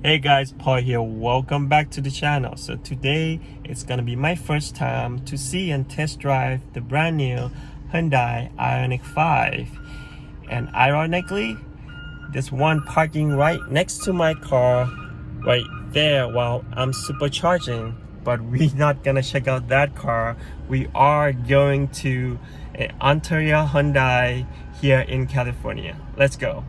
Hey guys, Paul here. Welcome back to the channel. So today it's gonna be my first time to see and test drive the brand new Hyundai Ioniq 5. And ironically, there's one parking right next to my car right there while I'm supercharging. But we're not gonna check out that car. We are going to Ontario Hyundai here in California. Let's go.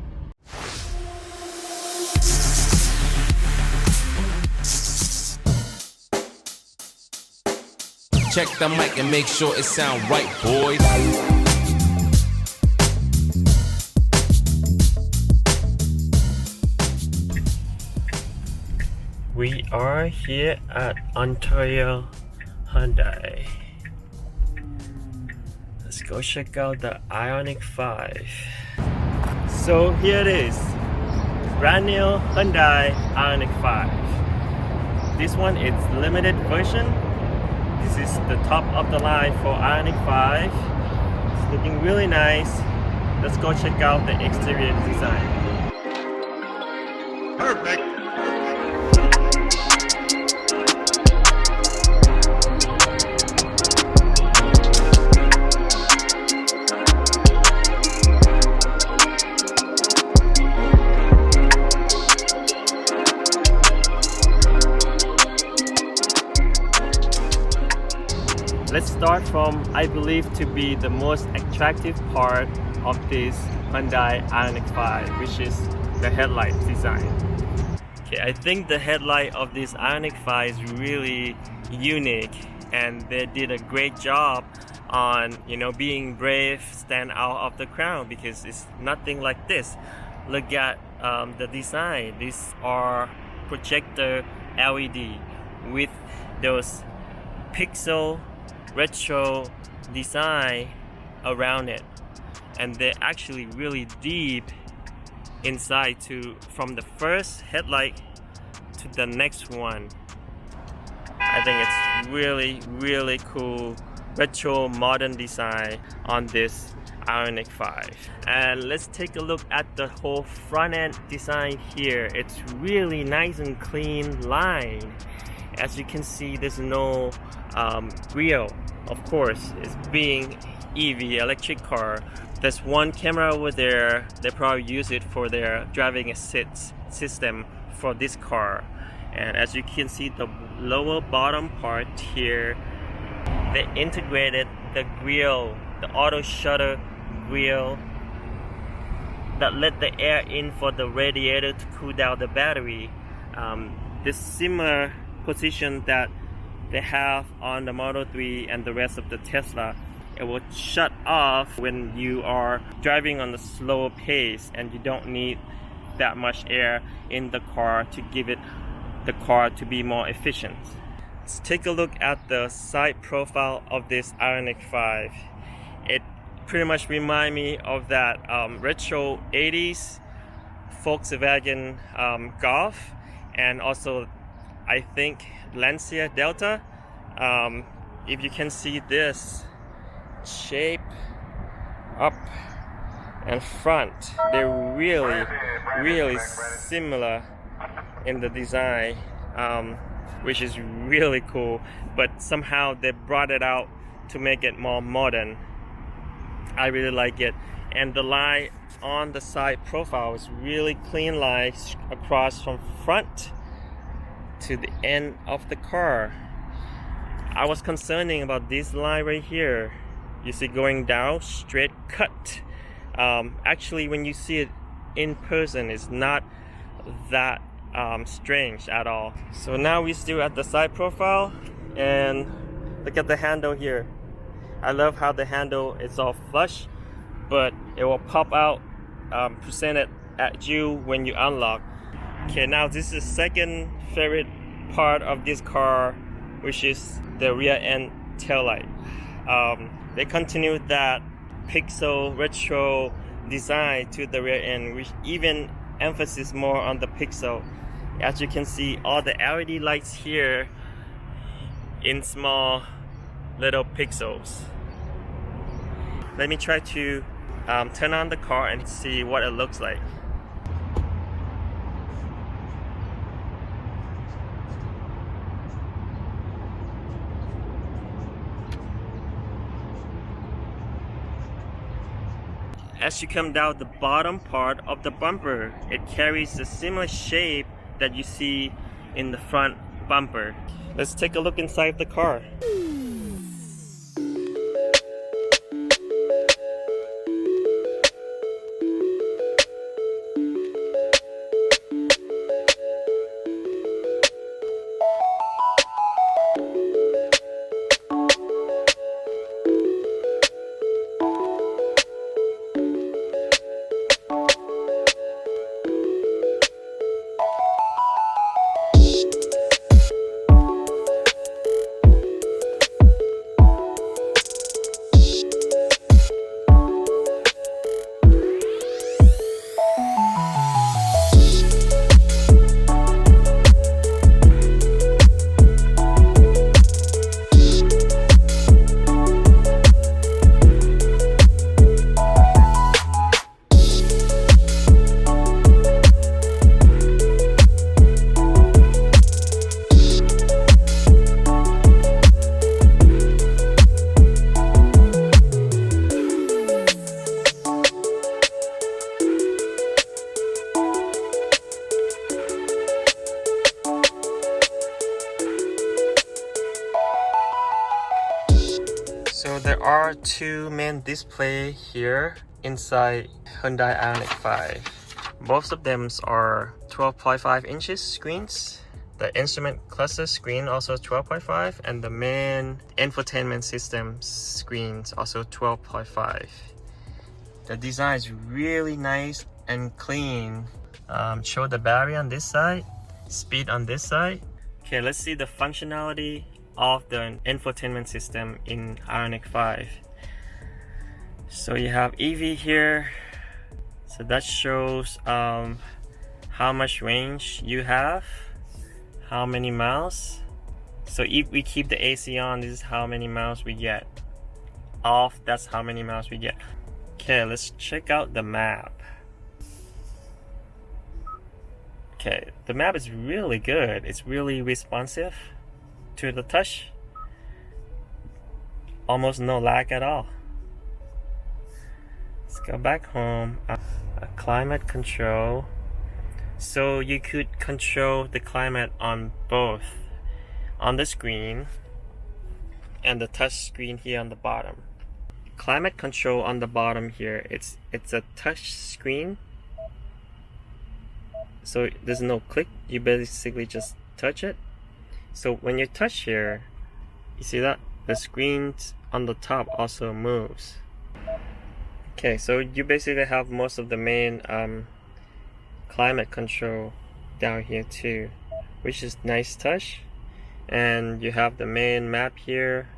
Check the mic and make sure it sound right, boys. We are here at Ontario Hyundai. Let's go check out the Ioniq 5. So here it is, brand new Hyundai Ioniq 5. This one is limited version. This is the top of the line for Ioniq 5. It's looking really nice. Let's go check out the exterior design. Perfect. Let's start from, I believe, to be the most attractive part of this Hyundai Ioniq 5, which is the headlight design. Okay, I think the headlight of this Ioniq 5 is really unique, and they did a great job on, being brave, stand out of the crowd, because it's nothing like this. Look at the design. These are projector LED with those pixel retro design around it, and they're actually really deep inside from the first headlight to the next one. I think it's really cool retro modern design on this Ioniq 5. And let's take a look at the whole front end design here. It's really nice and clean line. As you can see, there's no grille. Of course, it's being EV electric car. There's one camera over there. They probably use it for their driving assist system for this car. And as you can see, the lower bottom part here, they integrated the grille, the auto shutter grille that let the air in for the radiator to cool down the battery. This similar position that they have on the Model 3 and the rest of the Tesla. It will shut off when you are driving on a slower pace and you don't need that much air in the car to give the car to be more efficient. Let's take a look at the side profile of this Ioniq 5. It pretty much reminds me of that retro 80s Volkswagen Golf, and also I think Lancia Delta. If you can see this shape up and front, they're really similar in the design, which is really cool, but somehow they brought it out to make it more modern. I really like it. And the line on the side profile is really clean lines across from front to the end of the car. I was concerning about this line right here. You see going down, straight cut. Actually, when you see it in person, it's not that strange at all. So now we're still at the side profile, and look at the handle here. I love how the handle is all flush, but it will pop out, presented at you when you unlock. Okay, now this is the second favorite part of this car, which is the rear end taillight. They continued that pixel retro design to the rear end, which even emphasis more on the pixel. As you can see, all the LED lights here in small little pixels. Let me try to turn on the car and see what it looks like. as you come down the bottom part of the bumper, it carries a similar shape that you see in the front bumper. Let's take a look inside the car. So there are two main display here inside Hyundai Ioniq 5. Both of them are 12.5 inches screens. The instrument cluster screen also 12.5 and the main infotainment system screens also 12.5. The design is really nice and clean. Show the battery on this side, speed on this side. Okay, let's see the functionality of the infotainment system in Ioniq 5. So you have EV here, so that shows how much range you have, how many miles. So if we keep the AC on, this is how many miles we get. Off, that's how many miles we get. Okay, let's check out the map. Okay, the map is really good. It's really responsive to the touch. Almost no lag at all. Let's go back home. Climate control. So you could control the climate on both, on the screen and the touch screen here on the bottom. Climate control on the bottom here, it's a touch screen. So there's no click, you basically just touch it. So when you touch here, you see that the screen on the top also moves. Okay, so you basically have most of the main climate control down here too, which is nice touch. And you have the main map here,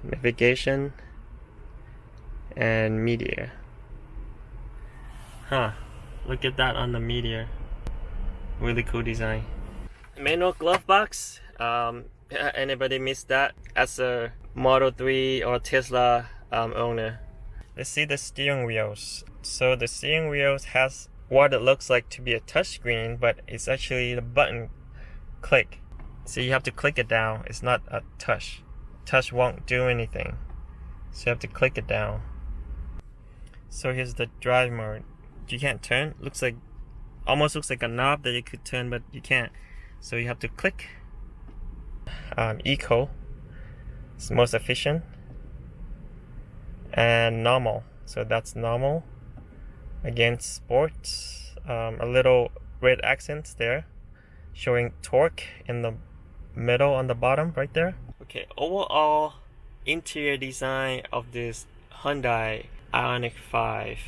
navigation, and media. Look at that on the media. Really cool design. Manual glove box. Anybody missed that as a Model 3 or Tesla owner? Let's see the steering wheels. So the steering wheels has what it looks like to be a touch screen, but it's actually the button click. So you have to click it down. It's not a touch. Touch won't do anything. So you have to click it down. So here's the drive mode. You can't turn. Almost looks like a knob that you could turn, but you can't. So you have to click. Eco. It's most efficient. And normal. So that's normal. Again, sports. A little red accents there, showing torque in the middle on the bottom right there. Okay, overall interior design of this Hyundai Ioniq 5,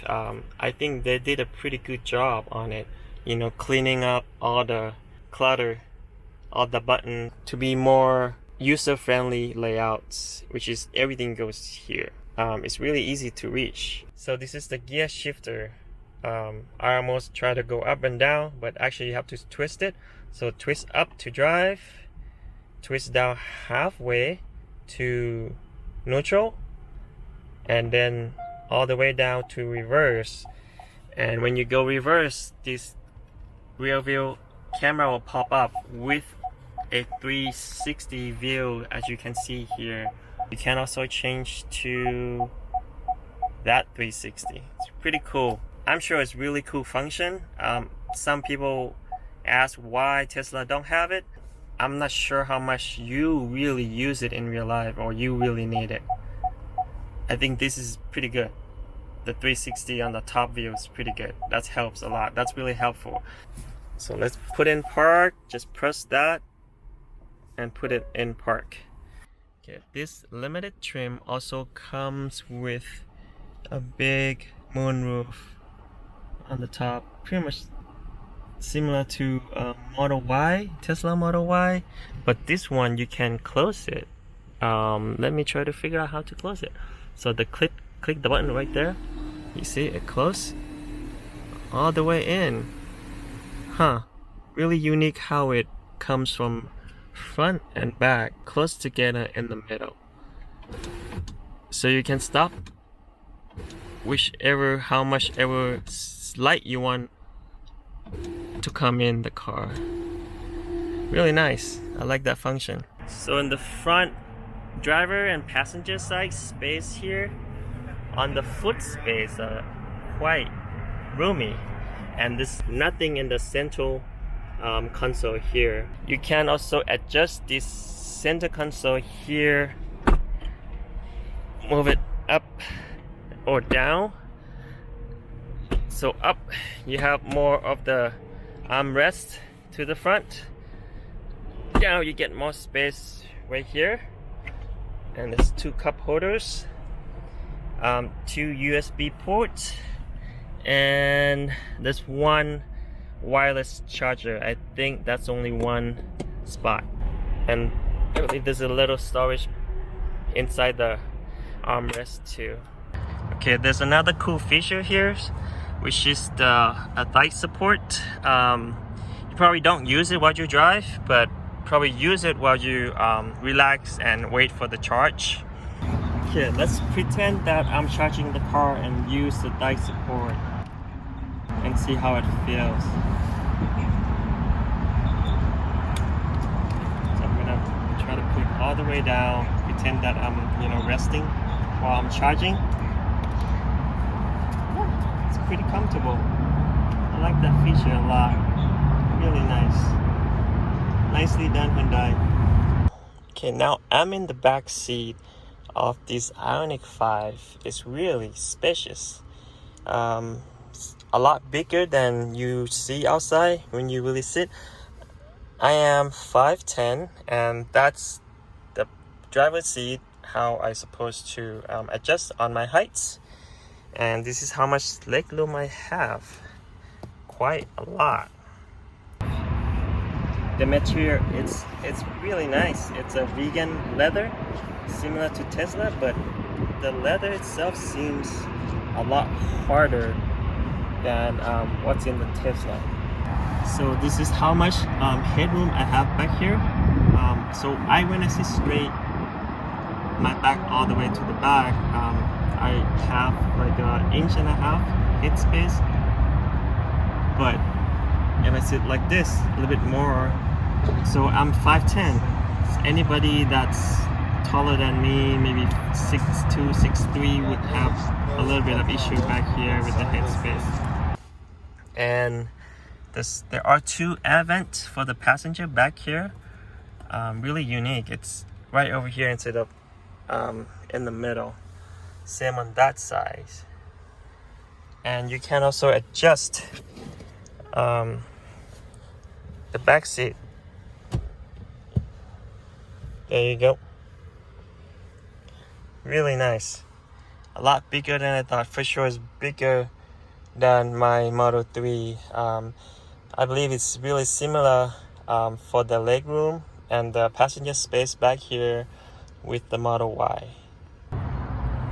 I think they did a pretty good job on it, cleaning up all the clutter of the button to be more user-friendly layouts, which is everything goes here. It's really easy to reach. So this is the gear shifter. I almost try to go up and down, but actually you have to twist it. So twist up to drive, twist down halfway to neutral, and then all the way down to reverse. And when you go reverse, this rear view camera will pop up with a 360 view, as you can see here. You can also change to that 360. It's pretty cool. I'm sure it's really cool function. Some people ask why Tesla don't have it. I'm not sure how much you really use it in real life or you really need it. I think this is pretty good. The 360 on the top view is pretty good. That helps a lot. That's really helpful. So let's put in park. Just press that and put it in park. Okay, this limited trim also comes with a big moonroof on the top, pretty much similar to Model Y, Tesla Model Y, but this one you can close it. Let me try to figure out how to close it. So click the button right there. You see it close all the way in. Huh, really unique how it comes from front and back close together in the middle. So you can stop how much ever light you want to come in the car. Really nice. I like that function. So in the front driver and passenger side space here, on the foot space quite roomy, and there's nothing in the central console here. You can also adjust this center console here, move it up or down. So up, you have more of the armrest to the front. Down, you get more space right here, and there's 2 cup holders, 2 USB ports, and there's 1 wireless charger. I think that's only 1 spot, and I believe there's a little storage inside the armrest too. Okay, there's another cool feature here, which is the thigh support. You probably don't use it while you drive, but probably use it while you relax and wait for the charge. Okay, let's pretend that I'm charging the car and use the thigh support and see how it feels. So I'm gonna try to put it all the way down, pretend that I'm resting while I'm charging. Yeah, it's pretty comfortable. I like that feature a lot. Really nice. Nicely done, Hyundai. Okay, now I'm in the back seat of this Ioniq 5. It's really spacious. A lot bigger than you see outside when you really sit. I am 5'10", and that's the driver's seat, how I supposed to adjust on my heights. And this is how much legroom I have. Quite a lot. The material, it's really nice. It's a vegan leather, similar to Tesla, but the leather itself seems a lot harder than what's in the Tesla. So this is how much headroom I have back here. So when I sit straight, my back all the way to the back, I have like 1.5 inch headspace. But if I sit like this, a little bit more, so I'm 5'10". Anybody that's taller than me, maybe 6'2", 6'3", would have a little bit of issue back here with the headspace. And there are 2 air vents for the passenger back here. Really unique. It's right over here instead of in the middle. Same on that side. And you can also adjust the back seat. There you go. Really nice. A lot bigger than I thought. For sure it's bigger than my Model 3. I believe it's really similar for the legroom and the passenger space back here with the Model Y.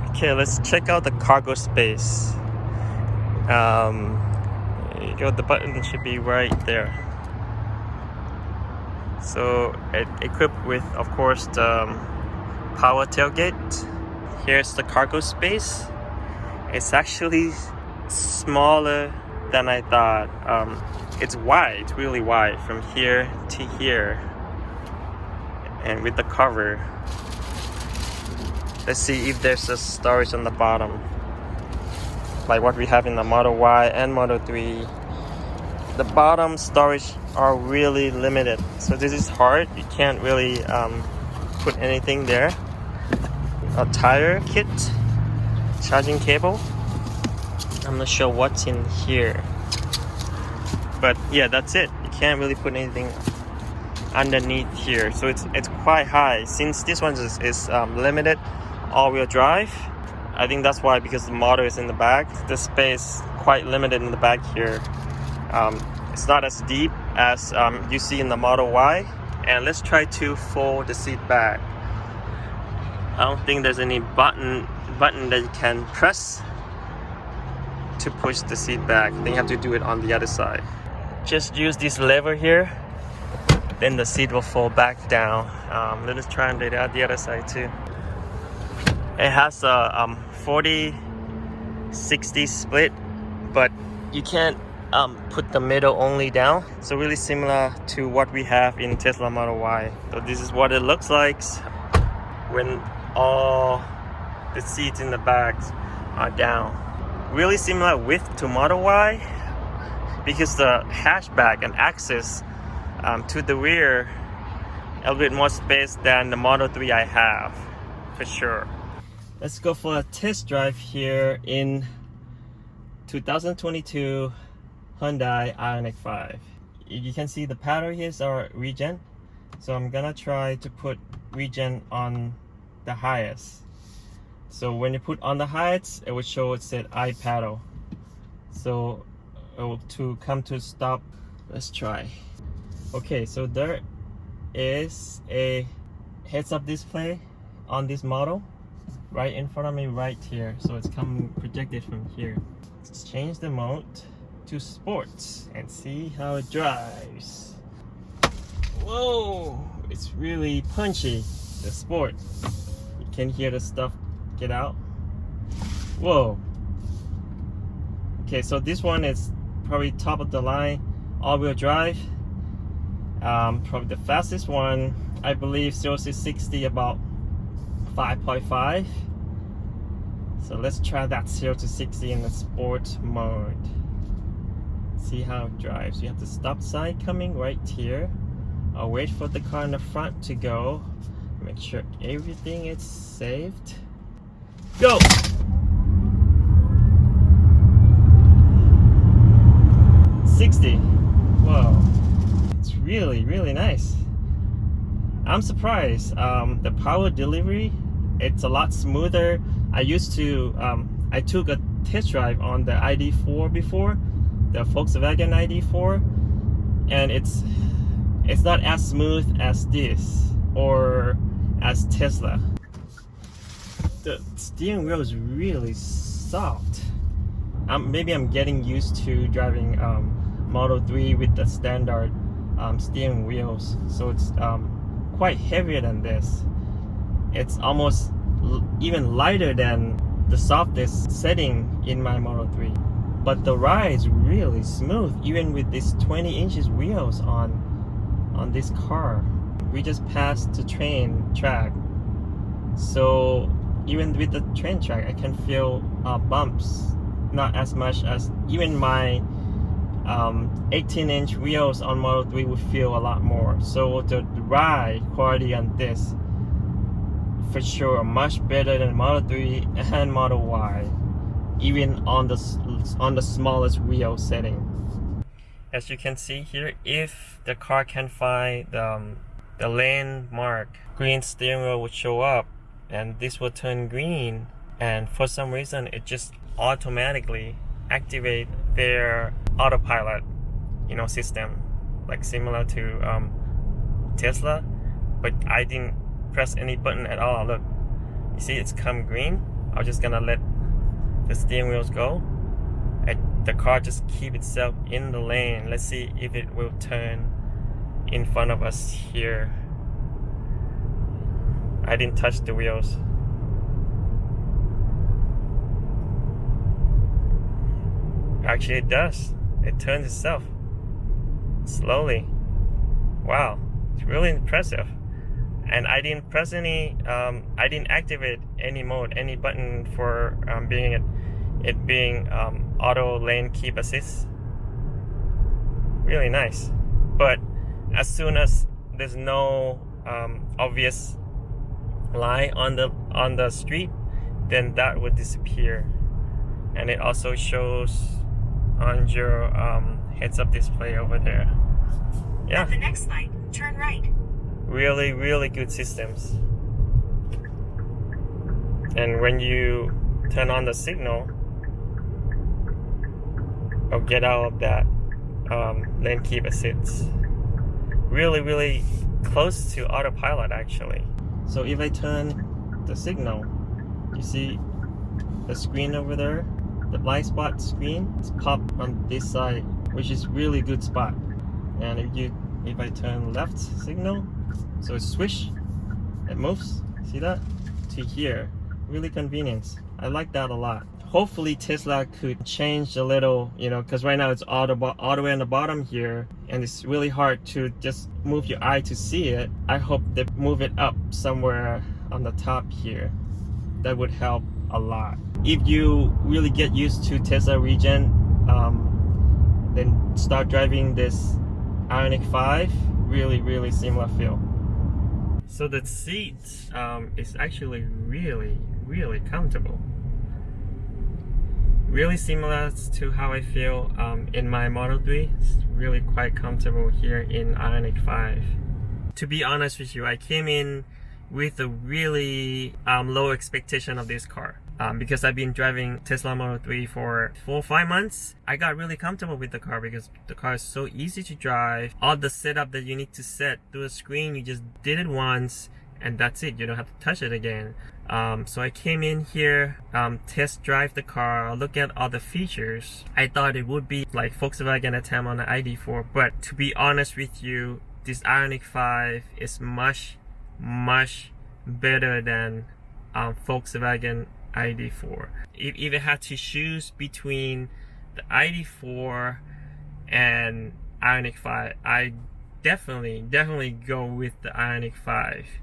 Okay, let's check out the cargo space. There you go, the button should be right there. So equipped with, of course, the power tailgate. Here's the cargo space. It's actually smaller than I thought. It's wide, really wide, from here to here. And with the cover, let's see if there's a storage on the bottom. like what we have in the Model Y and Model 3. The bottom storage are really limited, so this is hard. You can't really put anything there. A tire kit, charging cable. I'm not sure what's in here, but yeah, that's it. You can't really put anything underneath here, so it's quite high. Since this one is limited all-wheel drive, I think that's why, because the motor is in the back, the space quite limited in the back here. It's not as deep as you see in the Model Y. And let's try to fold the seat back. I don't think there's any button that you can press to push the seat back. Then you have to do it on the other side. Just use this lever here, then the seat will fall back down. Let us try and do that the other side too. It has a 40-60 split, but you can't put the middle only down. So really similar to what we have in Tesla Model Y. So this is what it looks like when all the seats in the back are down. Really similar width to Model Y, because the hatchback and access to the rear a little bit more space than the Model 3 I have, for sure. Let's go for a test drive here in 2022 Hyundai Ioniq 5. You can see the paddle here is our regen, so I'm gonna try to put regen on the highest. So when you put on the highest, it will show it said I paddle. So to come to stop, let's try. Okay, so there is a heads-up display on this model right in front of me right here, so it's coming projected from here. Let's change the mode to sports and see how it drives. Whoa, it's really punchy, the sport. You can hear the stuff get out. Whoa. Okay, so this one is probably top of the line all-wheel drive. Probably the fastest one, I believe 0 to 60 about 5.5. So let's try that 0 to 60 in the sport mode. See how it drives. You have the stop sign coming right here. I'll wait for the car in the front to go. Make sure everything is saved. Go! Whoa, it's really nice. I'm surprised. The power delivery, it's a lot smoother. I took a test drive on the ID4 before, the Volkswagen ID4, and it's not as smooth as this or as Tesla. The steering wheel is really soft. Maybe I'm getting used to driving Model 3 with the standard steering wheels, so it's quite heavier than this. It's almost even lighter than the softest setting in my Model 3. But the ride is really smooth, even with these 20 inches wheels on this car. We just passed the train track, so even with the train track I can feel bumps, not as much as even my 18-inch wheels on Model 3 would feel a lot more. So the ride quality on this, for sure, much better than Model 3 and Model Y, even on the smallest wheel setting. As you can see here, if the car can find the lane mark, green steering wheel would show up, and this will turn green, and for some reason it just automatically activate their autopilot system, like similar to Tesla. But I didn't press any button at all. Look, you see it's come green. I'm just gonna let the steering wheels go, and the car just keep itself in the lane. Let's see if it will turn in front of us here. I didn't touch the wheels. Actually it does. It turns itself slowly. Wow, it's really impressive. And I didn't press any I didn't activate any mode, any button for being it being auto lane keep assist. Really nice. But as soon as there's no obvious line on the street, then that would disappear. And it also shows on your heads-up display over there. Yeah. At the next light, turn right. Really, really good systems. And when you turn on the signal or get out of that lane keep assist, really, really close to autopilot actually. So if I turn the signal, you see the screen over there, the blind spot screen is popped on this side, which is really good spot. And if I turn left signal, so it switch, it moves, see that, to here. Really convenient. I like that a lot. Hopefully Tesla could change a little, because right now it's all the way on the bottom here, and it's really hard to just move your eye to see it. I hope they move it up somewhere on the top here. That would help a lot. If you really get used to Tesla regen, then start driving this Ioniq 5. Really, really similar feel. So the seat is actually really, really comfortable. Really similar to how I feel in my Model 3. It's really quite comfortable here in Ioniq 5. To be honest with you, I came in with a really low expectation of this car. Because I've been driving Tesla Model 3 for 4 or 5 months. I got really comfortable with the car because the car is so easy to drive. All the setup that you need to set through the screen, you just did it once and that's it. You don't have to touch it again. So I came in here, test drive the car, look at all the features. I thought it would be like Volkswagen attempt on the ID4, but to be honest with you, this Ioniq 5 is much, much better than Volkswagen ID4. If I had to choose between the ID4 and Ioniq 5, I definitely go with the Ioniq 5.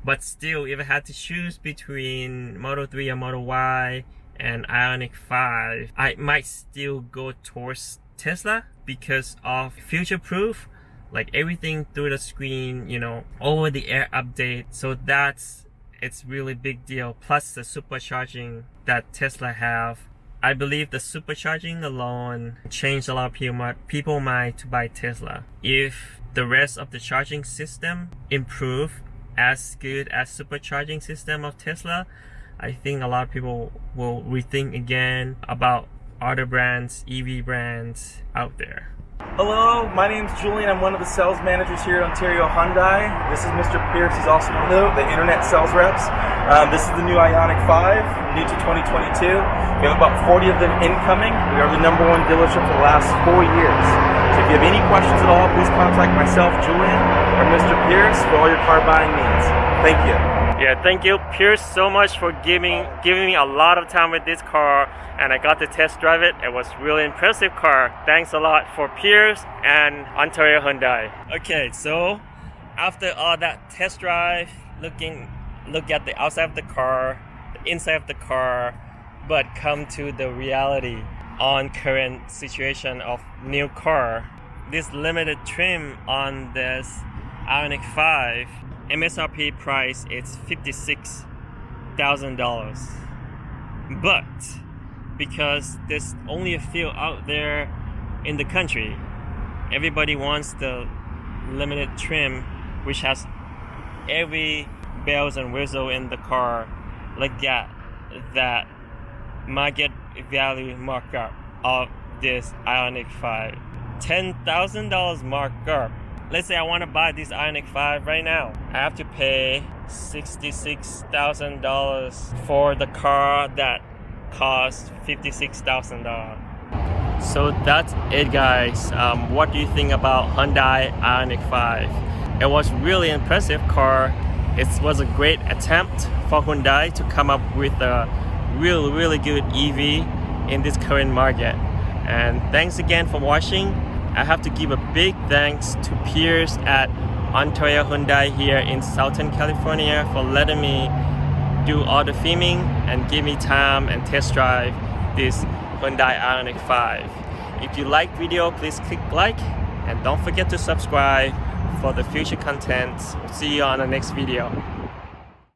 But still, if I had to choose between Model 3 and Model Y and Ioniq 5, I might still go towards Tesla because of future proof, like everything through the screen, over the air update. So it's really big deal. Plus the supercharging that Tesla have. I believe the supercharging alone changed a lot of people mind to buy Tesla. If the rest of the charging system improve as good as supercharging system of Tesla, I think a lot of people will rethink again about other brands, EV brands out there. Hello, my name's Julian. I'm one of the sales managers here at Ontario Hyundai. This is Mr. Pierce. He's also one of the internet sales reps. This is the new Ioniq 5, new to 2022. We have about 40 of them incoming. We are the #1 dealership for the last 4 years. So if you have any questions at all, please contact myself, Julian, or Mr. Pierce for all your car buying needs. Thank you. Yeah, thank you, Pierce, so much for giving me a lot of time with this car, and I got to test drive it. It was really impressive car. Thanks a lot for Pierce and Ontario Hyundai. Okay, so after all that test drive, look at the outside of the car, the inside of the car, but come to the reality on current situation of new car. This limited trim on this Ioniq 5, MSRP price is $56,000. But because there's only a few out there in the country, everybody wants the limited trim, which has every bells and whistle in the car, like that market value markup of this Ioniq 5. $10,000 markup. Let's say I want to buy this Ioniq 5 right now. I have to pay $66,000 for the car that costs $56,000. So that's it, guys. What do you think about Hyundai Ioniq 5? It was really impressive car. It was a great attempt for Hyundai to come up with a really good EV in this current market. And thanks again for watching. I have to give a big thanks to Pierce at Ontario Hyundai here in Southern California for letting me do all the filming and give me time and test drive this Hyundai Ioniq 5. If you like video, please click like and don't forget to subscribe for the future content. See you on the next video.